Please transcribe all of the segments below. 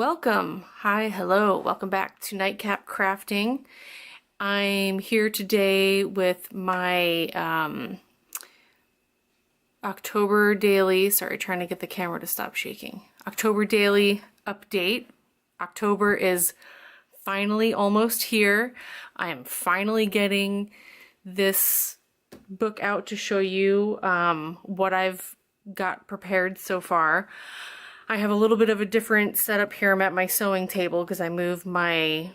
Welcome. Hi, hello. Welcome back to Nightcap Crafting. I'm here today with my October daily, sorry, trying to get the camera to stop shaking. October daily update. October is finally almost here. I am finally getting this book out to show you what I've got prepared so far. I have a little bit of a different setup here. I'm at my sewing table because I moved my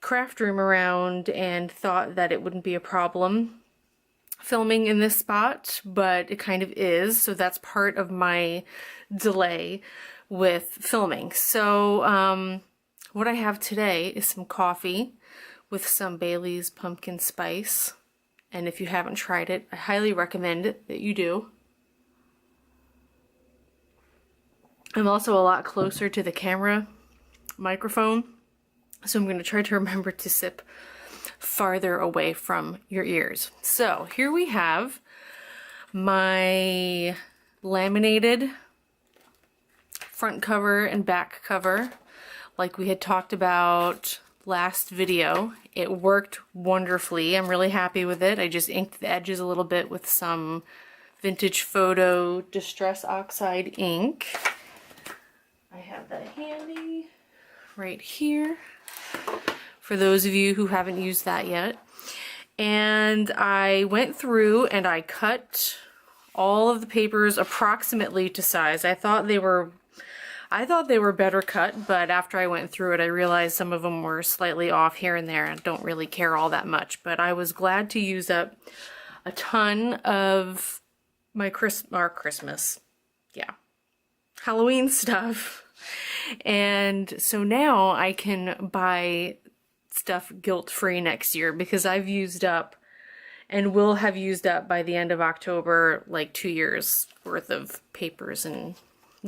craft room around and thought that it wouldn't be a problem filming in this spot, but it kind of is. So that's part of my delay with filming. So what I have today is some coffee with some Bailey's pumpkin spice. And if you haven't tried it, I highly recommend it that you do. I'm also a lot closer to the camera microphone, so I'm going to try to remember to sip farther away from your ears. So here we have my laminated front cover and back cover, like we had talked about last video. It worked wonderfully. I'm really happy with it. I just inked the edges a little bit with some Vintage Photo Distress Oxide ink. I have that handy right here for those of you who haven't used that yet. And I went through and I cut all of the papers approximately to size. I thought they were better cut, but after I went through it, I realized some of them were slightly off here and there. I don't really care all that much, but I was glad to use up a ton of my Halloween stuff. And so now I can buy stuff guilt-free next year because I've used up and will have used up by the end of October like 2 years worth of papers and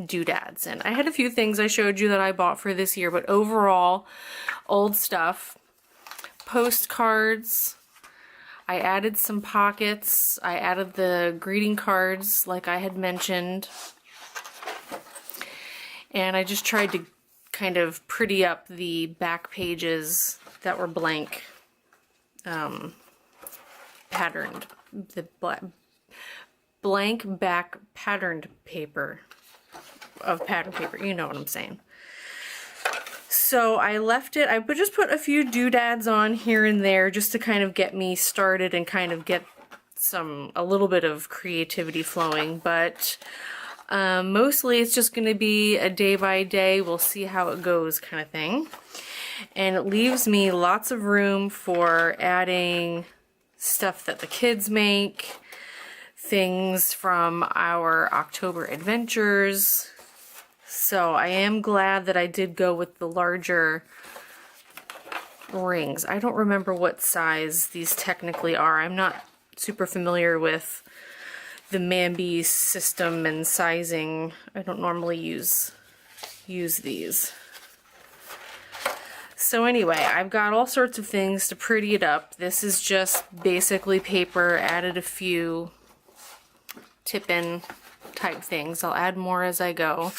doodads. And I had a few things I showed you that I bought for this year, but overall, old stuff. Postcards. I added some pockets. I added the greeting cards like I had mentioned. And I just tried to kind of pretty up the back pages that were blank, patterned, the blank back patterned paper, you know what I'm saying. So I left it, I just put a few doodads on here and there just to kind of get me started and kind of get a little bit of creativity flowing, but mostly it's just going to be a day by day, we'll see how it goes kind of thing. And it leaves me lots of room for adding stuff that the kids make, things from our October adventures. So I am glad that I did go with the larger rings. I don't remember what size these technically are. I'm not super familiar with the MAMBI system and sizing. I don't normally use these. So anyway, I've got all sorts of things to pretty it up. This is just basically paper, added a few tip-in type things. I'll add more as I go.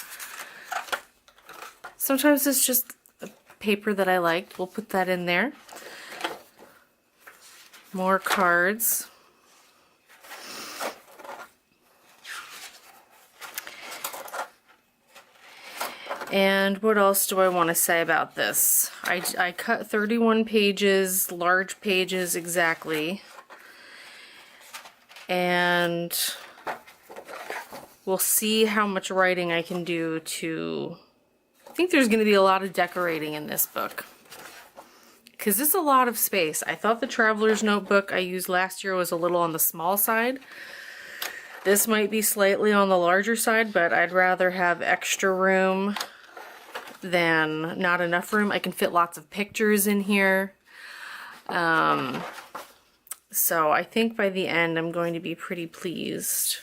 Sometimes it's just a paper that I liked. We'll put that in there. More cards. And what else do I want to say about this? I cut 31 pages, large pages exactly. And we'll see how much writing I can do to... I think there's going to be a lot of decorating in this book, because this is a lot of space. I thought the Traveler's Notebook I used last year was a little on the small side. This might be slightly on the larger side, but I'd rather have extra room than not enough room. I can fit lots of pictures in here. So I think by the end I'm going to be pretty pleased.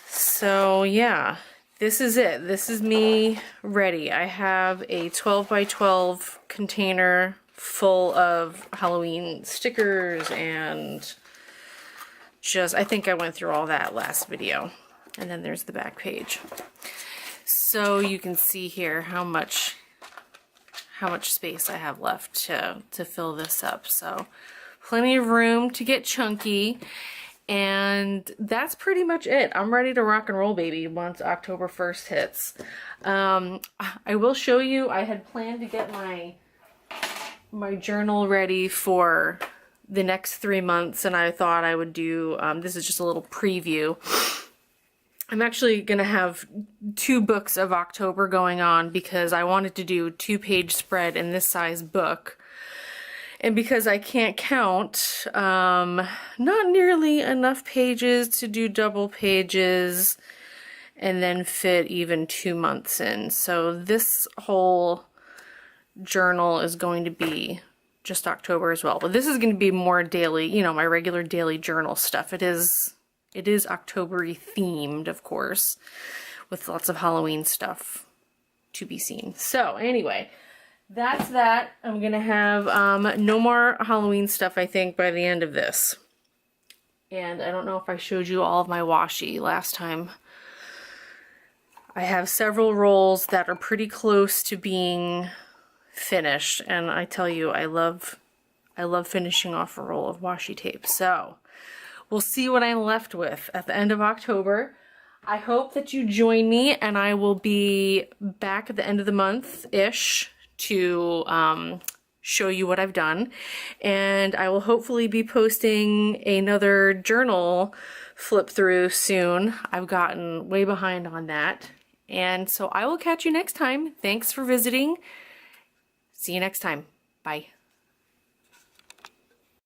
So yeah, this is it. This is me ready. I have a 12 by 12 container full of Halloween stickers and I think I went through all that last video. And then there's the back page. So you can see here how much space I have left to fill this up. So plenty of room to get chunky. And that's pretty much it. I'm ready to rock and roll, baby, once October 1st hits. I will show you, I had planned to get my journal ready for the next 3 months, and I thought I would do, this is just a little preview. I'm actually gonna have 2 books of October going on because I wanted to do a 2-page spread in this size book. And because I can't count, not nearly enough pages to do double pages and then fit even 2 months in. So this whole journal is going to be just October as well. But this is going to be more daily, you know, my regular daily journal stuff. It is October-y themed, of course, with lots of Halloween stuff to be seen. So anyway, that's that. I'm gonna have no more Halloween stuff, I think, by the end of this. And I don't know if I showed you all of my washi last time. I have several rolls that are pretty close to being finished, and I tell you, I love finishing off a roll of washi tape. So we'll see what I'm left with at the end of October. I hope that you join me, and I will be back at the end of the month-ish to show you what I've done. And I will hopefully be posting another journal flip through soon. I've gotten way behind on that. And so I will catch you next time. Thanks for visiting. See you next time. Bye.